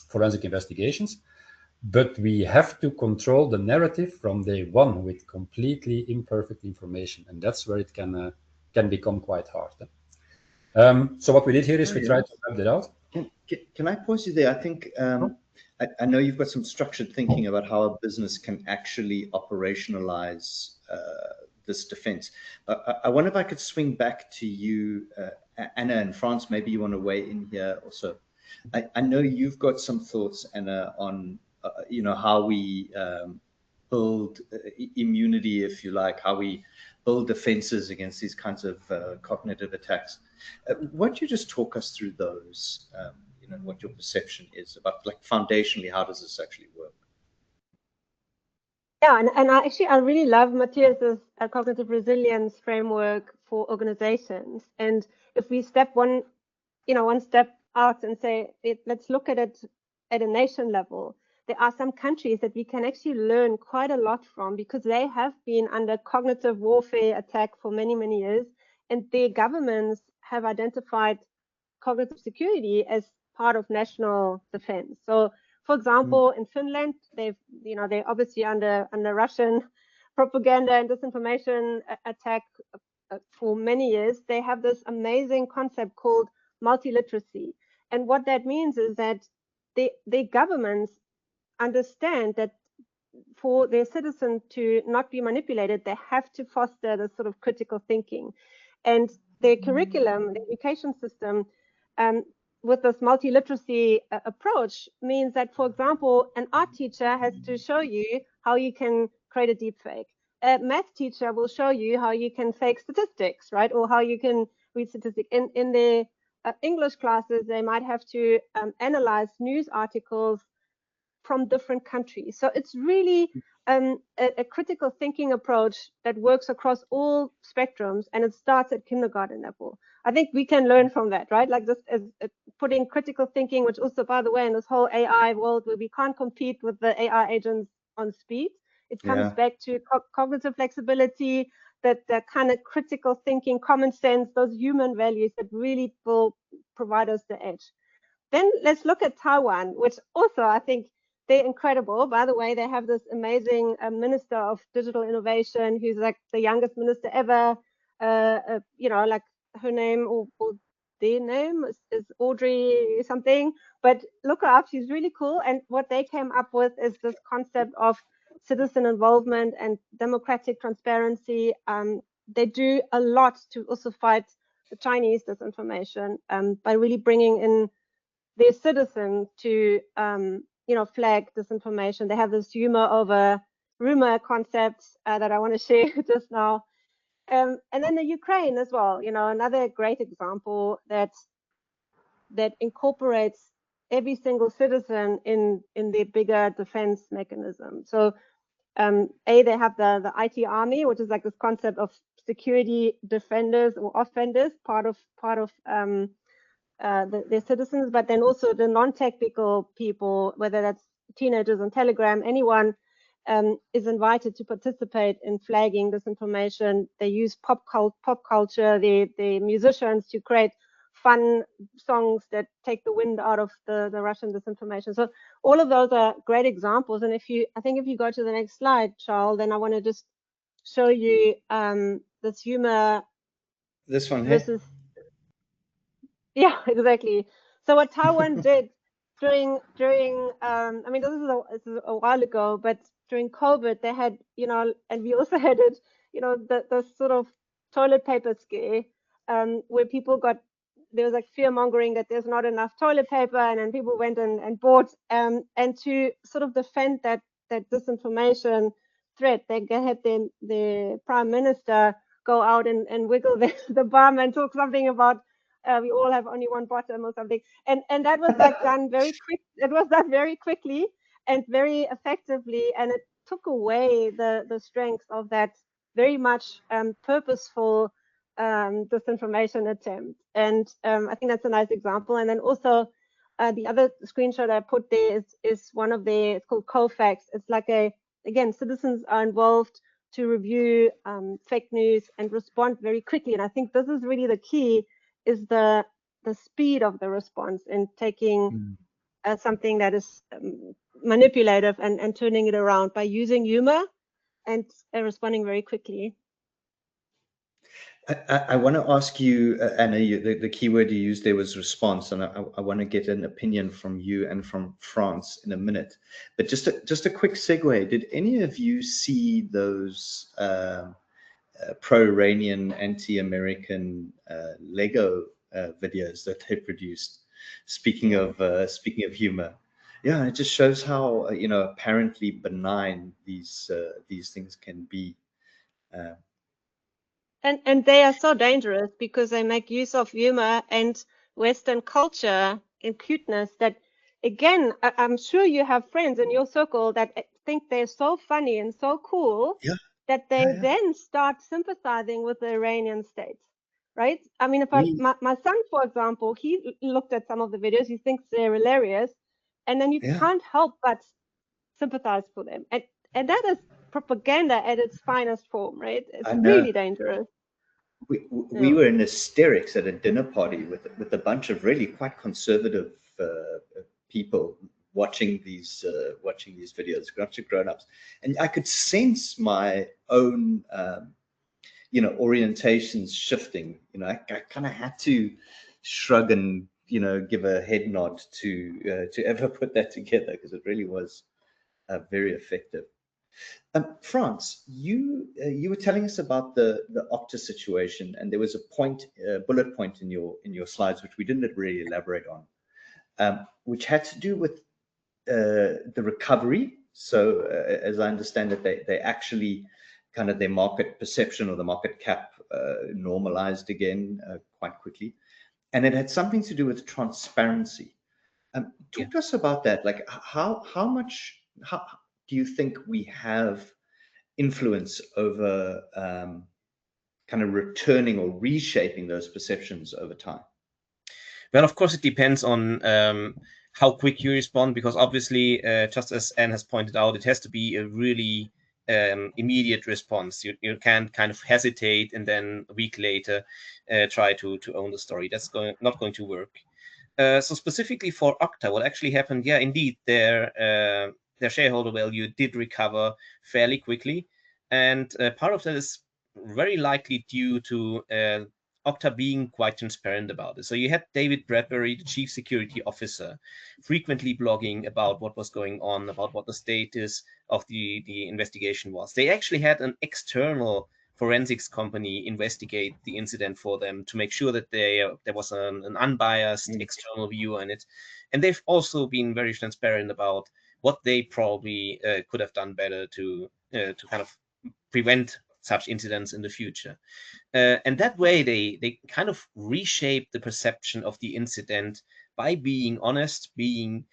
forensic investigations. But we have to control the narrative from day one with completely imperfect information, and that's where it can become quite hard. So what we did here is we tried to map that out. Can I pause you there? I think I know you've got some structured thinking about how a business can actually operationalize this defense. I wonder if I could swing back to you, Anna, and France. Maybe you want to weigh in here also. I know you've got some thoughts, Anna, on how we build immunity, if you like, how we build defenses against these kinds of cognitive attacks. Why don't you just talk us through those? What your perception is about, like, foundationally, how does this actually work? Yeah, and I really love Matthias's cognitive resilience framework for organizations. And if we step one step out and say, let's look at it at a nation level, there are some countries that we can actually learn quite a lot from, because they have been under cognitive warfare attack for many, many years, and their governments have identified cognitive security as part of national defense. So, for example, in Finland, they're obviously under Russian propaganda and disinformation attack for many years. They have this amazing concept called multiliteracy, and what that means is that the governments understand that for their citizens to not be manipulated, they have to foster this sort of critical thinking, and their curriculum, the education system, with this multiliteracy approach means that, for example, an art teacher has to show you how you can create a deep fake. A math teacher will show you how you can fake statistics, right? Or how you can read statistics. In the English classes, they might have to analyze news articles from different countries. So it's really a critical thinking approach that works across all spectrums, and it starts at kindergarten level. I think we can learn from that, right? Like just as putting critical thinking, which also, by the way, in this whole AI world where we can't compete with the AI agents on speed, it comes back to cognitive flexibility, that kind of critical thinking, common sense, those human values that really will provide us the edge. Then let's look at Taiwan, which also I think they're incredible. By the way, they have this amazing minister of digital innovation who's like the youngest minister ever. Like her name or their name is Audrey something, but look her up. She's really cool. And what they came up with is this concept of citizen involvement and democratic transparency. They do a lot to also fight the Chinese disinformation by really bringing in their citizens to flag disinformation. They have this humor over rumor concept that I want to share just now. And then the Ukraine as well, another great example that incorporates every single citizen in their bigger defense mechanism. So they have the IT army, which is like this concept of security defenders or offenders, part of their citizens, but then also the non-technical people, whether that's teenagers on Telegram, anyone is invited to participate in flagging disinformation. They use pop culture, the musicians, to create fun songs that take the wind out of the Russian disinformation. So all of those are great examples. And if you go to the next slide, Charles, then I want to just show you this humor. This one here. Yeah, exactly. So what Taiwan did during I mean, this is a while ago, but during COVID, they had, and we also had it, the sort of toilet paper scare, where there was like fear mongering that there's not enough toilet paper, and then people went and bought, and to sort of defend that disinformation threat, they had the prime minister go out and wiggle the bum and talk something about we all have only one bottom or something, and that was like done very quick. It was done very quickly and very effectively, and it took away the strength of that very much purposeful disinformation attempt. And I think that's a nice example. And then also the other screenshot I put there is one of it's called COFAX. It's like again, citizens are involved to review fake news and respond very quickly. And I think this is really the key, is the speed of the response in taking something that is manipulative and turning it around by using humor and responding very quickly. I want to ask you, Anna, the keyword you used there was response, and I want to get an opinion from you and from France in a minute. But just a quick segue. Did any of you see those pro-Iranian, anti-American Lego videos that they produced? Speaking of humor, yeah, it just shows how apparently benign these things can be. And they are so dangerous because they make use of humor and Western culture and cuteness that, again, I'm sure you have friends in your circle that think they're so funny and so cool that they then start sympathizing with the Iranian state, right? I mean, if my son, for example, he looked at some of the videos, he thinks they're hilarious, and then you can't help but sympathize for them. And that is propaganda at its finest form, right? It's really dangerous. We were in hysterics at a dinner party with a bunch of really quite conservative people watching these videos, a bunch of grown-ups, and I could sense my own orientations shifting. I kind of had to shrug and give a head nod to ever put that together, because it really was very effective. France, you were telling us about the Okta situation, and there was a bullet point in your slides which we didn't really elaborate on, which had to do with the recovery. So as I understand it, they actually kind of their market perception or the market cap normalized again quite quickly, and it had something to do with transparency. Talk to us about that. Like how do you think we have influence over kind of returning or reshaping those perceptions over time? Well, of course, it depends on how quick you respond, because obviously, just as Anne has pointed out, it has to be a really immediate response. You can't kind of hesitate and then a week later try to own the story. That's not going to work. So specifically for Okta, what actually happened? Yeah, indeed, their shareholder value did recover fairly quickly, and part of that is very likely due to Okta being quite transparent about it. So you had David Bradbury, the chief security officer, frequently blogging about what was going on, about what the status of the investigation was. They actually had an external forensics company investigate the incident for them to make sure that there was an unbiased external view on it. And they've also been very transparent about what they probably could have done better to kind of prevent such incidents in the future. And that way they kind of reshape the perception of the incident by being honest, being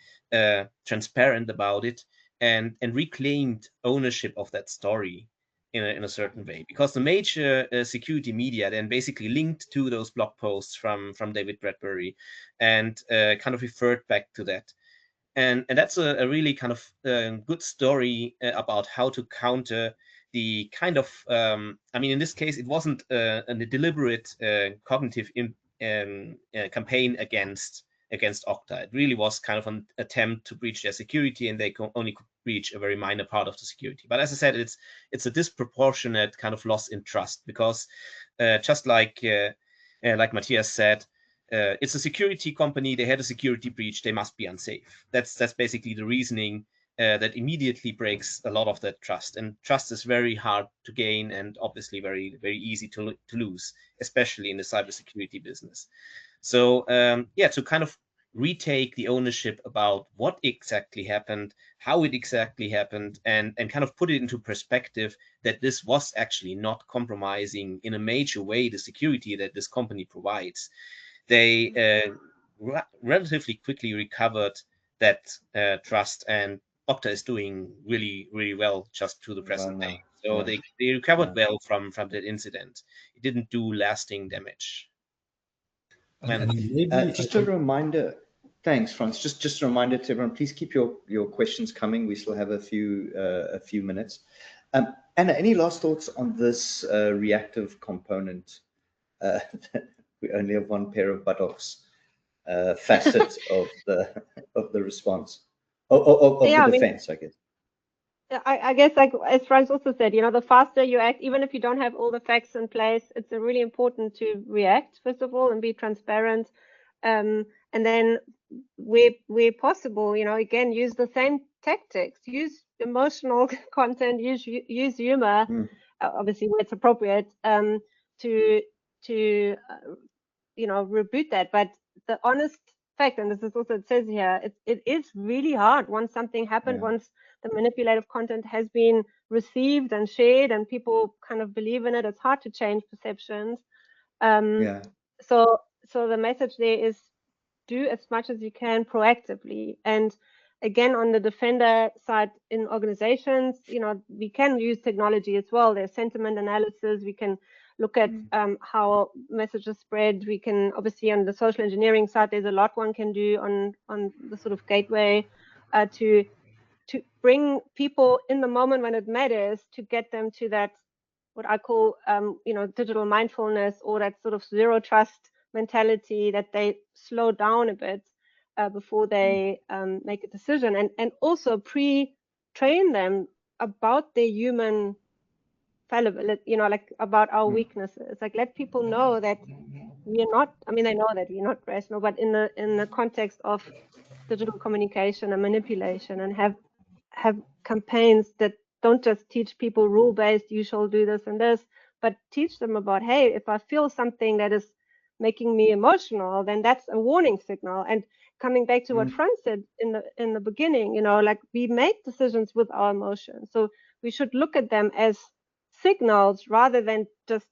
transparent about it, and reclaimed ownership of that story in a certain way, because the major security media then basically linked to those blog posts from David Bradbury and kind of referred back to that. And that's a really kind of good story about how to counter the kind of, I mean, in this case, it wasn't a deliberate cognitive campaign against Okta. It really was kind of an attempt to breach their security, and they only could breach a very minor part of the security. But as I said, it's a disproportionate kind of loss in trust, because just like Matthias said, it's a security company. They had a security breach. They must be unsafe. That's basically the reasoning that immediately breaks a lot of that trust. And trust is very hard to gain, and obviously very, very easy to lose, especially in the cybersecurity business. So to kind of retake the ownership about what exactly happened, how it exactly happened, and kind of put it into perspective that this was actually not compromising in a major way the security that this company provides. They relatively quickly recovered that trust, and Okta is doing really, really well just to the present day. So they recovered well from that incident. It didn't do lasting damage. And maybe just a reminder, thanks, Franz. Just a reminder to everyone, please keep your questions coming. We still have a few minutes. Anna, any last thoughts on this reactive component? We only have one pair of buttocks facet of the response, of Yeah, the I mean, defense, I guess. I guess, like as Franz also said, the faster you act, even if you don't have all the facts in place, it's really important to react, first of all, and be transparent. And then where possible, again, use the same tactics, use emotional content, use humor, obviously where it's appropriate, to reboot that. But the honest fact, and this is also, it says here, it is really hard once something happened, once the manipulative content has been received and shared and people kind of believe in it, it's hard to change perceptions. So the message there is do as much as you can proactively. And again, on the defender side in organizations, we can use technology as well. There's sentiment analysis. We can look at how messages spread. We can, obviously, on the social engineering side, there's a lot one can do on the sort of gateway to bring people in the moment when it matters, to get them to that, what I call, digital mindfulness, or that sort of zero trust mentality, that they slow down a bit before they make a decision, and also pre-train them about their human fallibility, like about our weaknesses. Like, let people know that we are not, I mean, they know that we're not rational, but in the context of digital communication and manipulation, and have campaigns that don't just teach people rule-based, you shall do this and this, but teach them about, hey, if I feel something that is making me emotional, then that's a warning signal. And coming back to what Franz said in the beginning, like, we make decisions with our emotions, so we should look at them as signals rather than just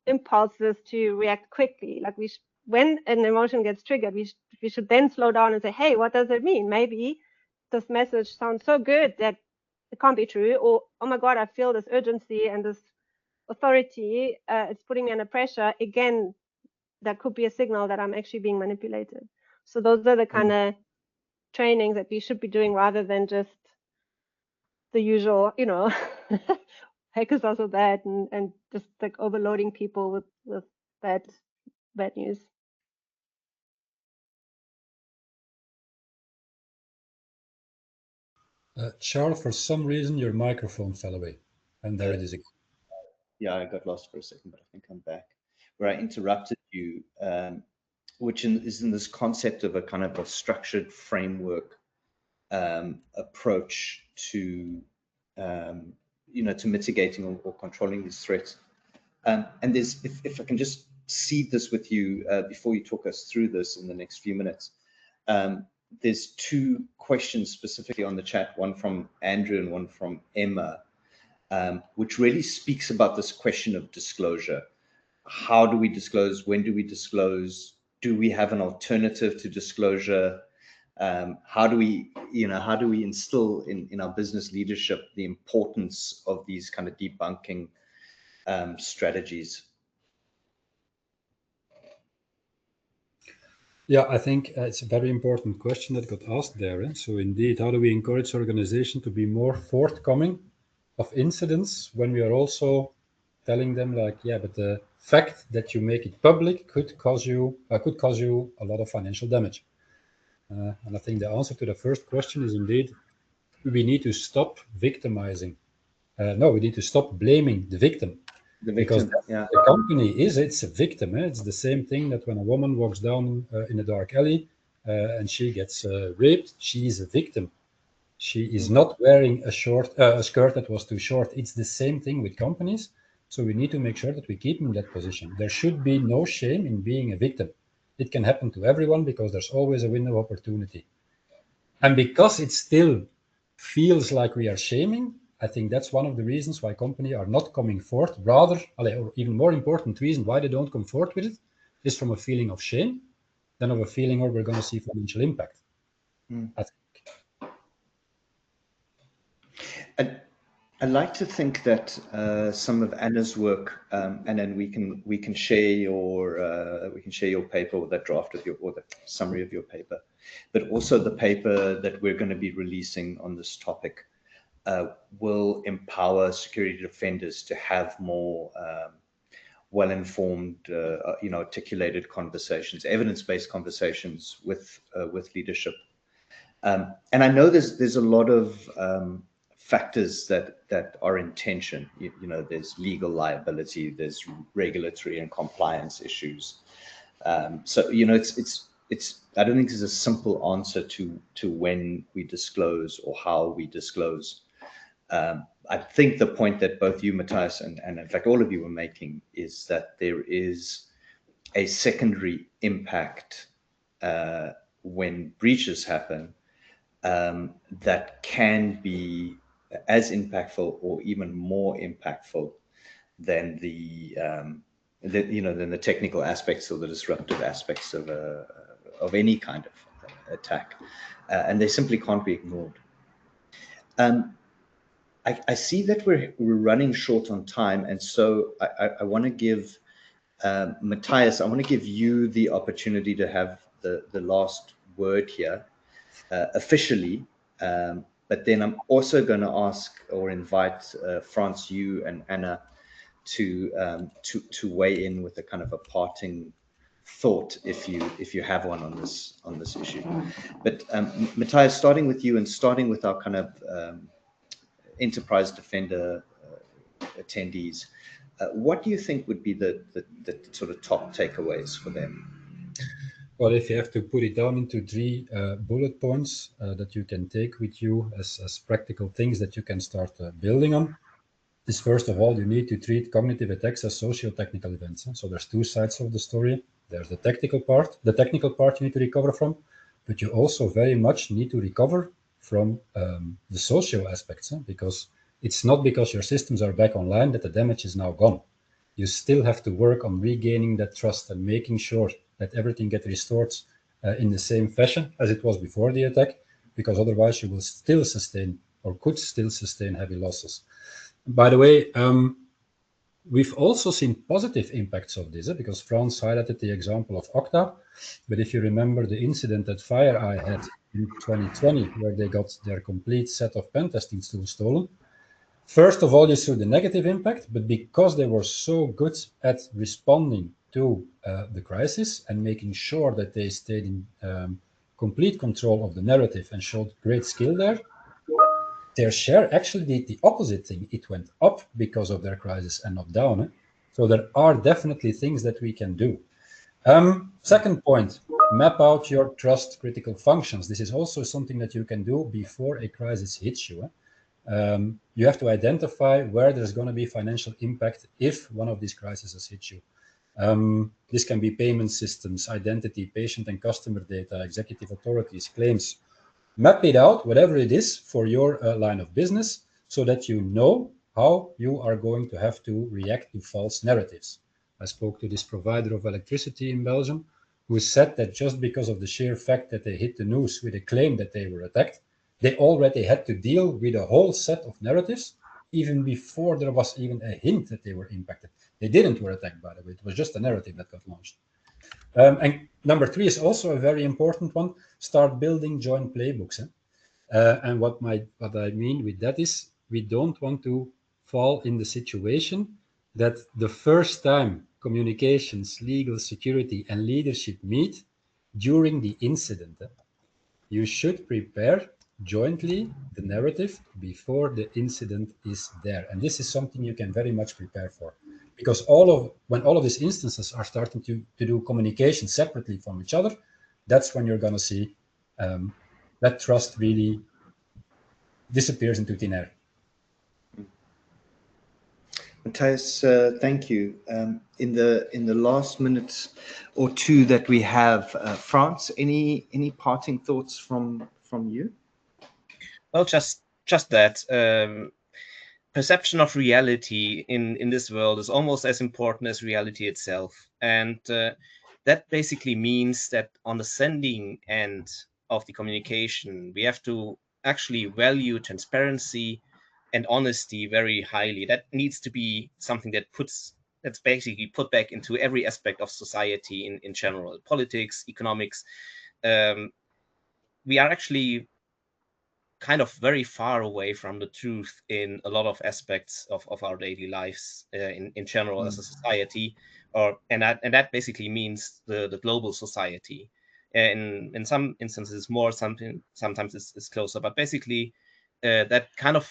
impulses to react quickly. Like, when an emotion gets triggered, we should then slow down and say, hey, what does it mean? Maybe this message sounds so good that it can't be true, or, oh my God, I feel this urgency and this authority, it's putting me under pressure. Again, that could be a signal that I'm actually being manipulated. So those are the kind of trainings that we should be doing, rather than just the usual, hackers also bad, and just like overloading people with bad news. Charles, for some reason, your microphone fell away. And there it is again. Yeah, I got lost for a second, but I think I'm back. Where I interrupted you, which is in this concept of a kind of a structured framework approach to, to mitigating or controlling these threats. And there's, if I can just seed this with you before you talk us through this in the next few minutes. There's two questions specifically on the chat, one from Andrew and one from Emma, which really speaks about this question of disclosure. How do we disclose? When do we disclose? Do we have an alternative to disclosure? How do we instill in our business leadership the importance of these kind of debunking strategies? Yeah, I think it's a very important question that got asked there. So indeed, how do we encourage organization to be more forthcoming of incidents when we are also telling them, like, yeah, but the fact that you make it public could cause you a lot of financial damage. And I think the answer to the first question is indeed, we need to stop victimizing. No, we need to stop blaming the victim. Because the company it's a victim. It's the same thing that when a woman walks down in a dark alley and she gets raped, she is a victim. She is not wearing a skirt that was too short. It's the same thing with companies. So we need to make sure that we keep in that position. There should be no shame in being a victim. It can happen to everyone because there's always a window of opportunity. And because it still feels like we are shaming, I think that's one of the reasons why companies are not coming forth. Rather, or even more important reason why they don't come forth with it is from a feeling of shame than of a feeling where we're going to see financial impact. I think. I'd like to think that some of Anna's work, and then we can share your paper, or that draft of or the summary of your paper, but also the paper that we're going to be releasing on this topic. will empower security defenders to have more well-informed, articulated conversations, evidence-based conversations with leadership. And I know there's a lot of factors that are in tension. There's legal liability, there's regulatory and compliance issues. So it's I don't think there's a simple answer to when we disclose or how we disclose. I think the point that both you, Matthias, and in fact all of you were making is that there is a secondary impact when breaches happen that can be as impactful or even more impactful than than the technical aspects or the disruptive aspects of any kind of attack, and they simply can't be ignored. I see that we're running short on time, and so I want to give Matthias, I want to give you the opportunity to have the last word here officially, but then I'm also going to ask or invite Frans, you and Anna to weigh in with a kind of a parting thought if you have one on this issue. But Matthias, starting with you and starting with our kind of enterprise defender attendees, what do you think would be the sort of top takeaways for them? Well, if you have to put it down into 3 bullet points that you can take with you as practical things that you can start building on, is first of all, you need to treat cognitive attacks as socio-technical events. So there's 2 sides of the story. There's the technical part you need to recover from, but you also very much need to recover from the social aspects, because it's not because your systems are back online that the damage is now gone. You still have to work on regaining that trust and making sure that everything gets restored in the same fashion as it was before the attack, because otherwise you will still sustain or could still sustain heavy losses. By the way, we've also seen positive impacts of this, because Frans highlighted the example of Okta. But if you remember the incident that FireEye had in 2020, where they got their complete set of pen testing tools stolen, first of all, you saw the negative impact, but because they were so good at responding to the crisis and making sure that they stayed in complete control of the narrative and showed great skill there, their share actually did the opposite thing. It went up because of their crisis and not down. So there are definitely things that we can do. Second point, map out your trust critical functions. This is also something that you can do before a crisis hits you. You have to identify where there's going to be financial impact if one of these crises hits you. This can be payment systems, identity, patient and customer data, executive authorities, claims. Map it out, whatever it is, for your line of business, so that you know how you are going to have to react to false narratives. I spoke to this provider of electricity in Belgium, who said that just because of the sheer fact that they hit the news with a claim that they were attacked, they already had to deal with a whole set of narratives, even before there was even a hint that they were impacted. They didn't were attacked, by the way. It was just a narrative that got launched. And number 3 is also a very important one. Start building joint playbooks. And what I mean with that is, we don't want to fall in the situation that the first time communications, legal, security, and leadership meet during the incident. You should prepare jointly the narrative before the incident is there. And this is something you can very much prepare for. Because when all of these instances are starting to do communication separately from each other, that's when you're going to see that trust really disappears into thin air. Matthias, thank you. In the last minute or 2 that we have, Frans, any parting thoughts from you? Well, just that. Perception of reality in this world is almost as important as reality itself. And that basically means that on the sending end of the communication, we have to actually value transparency and honesty very highly. That needs to be something that's basically put back into every aspect of society in general, politics, economics. We are actually kind of very far away from the truth in a lot of aspects of our daily lives in general as a society, and that basically means the global society. In some instances more, sometimes it's closer, but basically that kind of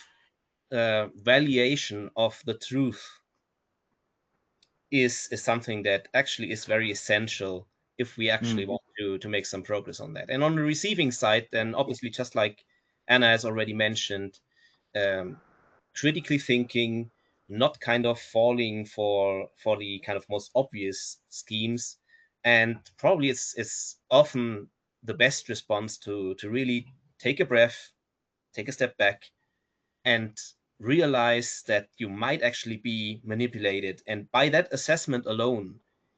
valuation of the truth is something that actually is very essential if we actually want to make some progress on that. And on the receiving side, then obviously, just like Anna has already mentioned, critically thinking, not kind of falling for the kind of most obvious schemes, and probably it's often the best response to really take a breath, take a step back, and realize that you might actually be manipulated. And by that assessment alone,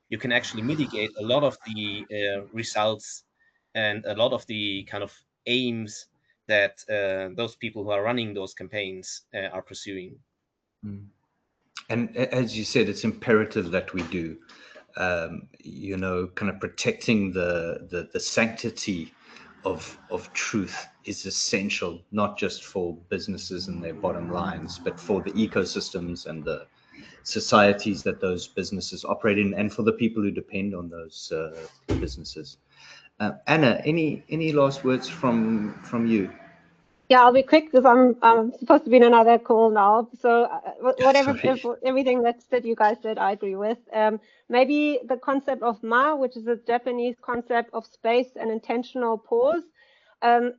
you can actually mitigate a lot of the results and a lot of the kind of aims that those people who are running those campaigns are pursuing. And as you said, it's imperative that we do. Kind of protecting the sanctity of truth is essential, not just for businesses and their bottom lines, but for the ecosystems and the societies that those businesses operate in, and for the people who depend on those businesses. Anna, any last words from you? Yeah, I'll be quick because I'm supposed to be in another call now. So everything that you guys said, I agree with. Maybe the concept of ma, which is a Japanese concept of space and intentional pause.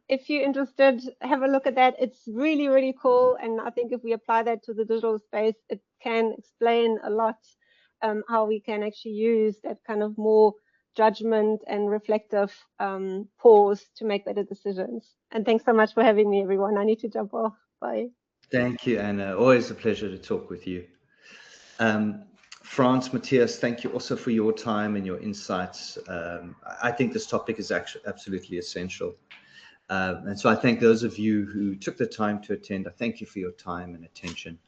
If you're interested, have a look at that. It's really, really cool. And I think if we apply that to the digital space, it can explain a lot how we can actually use that kind of more judgment and reflective pause to make better decisions. And thanks so much for having me, everyone. I need to jump off. Bye. Thank you, Anna. Always a pleasure to talk with you. Franz, Matthias, thank you also for your time and your insights. I think this topic is actually absolutely essential. And so I thank those of you who took the time to attend. I thank you for your time and attention.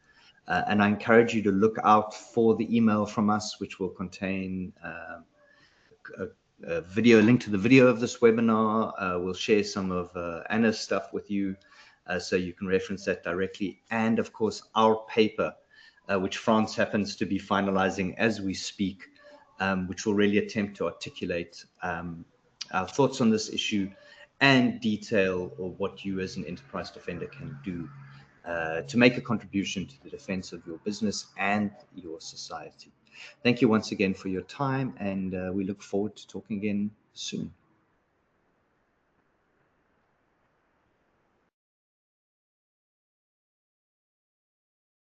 And I encourage you to look out for the email from us, which will contain a video, link to the video of this webinar. We'll share some of Anna's stuff with you, so you can reference that directly. And of course, our paper, which Franz happens to be finalizing as we speak, which will really attempt to articulate our thoughts on this issue and detail what you as an enterprise defender can do to make a contribution to the defense of your business and your society. Thank you once again for your time, and we look forward to talking again soon.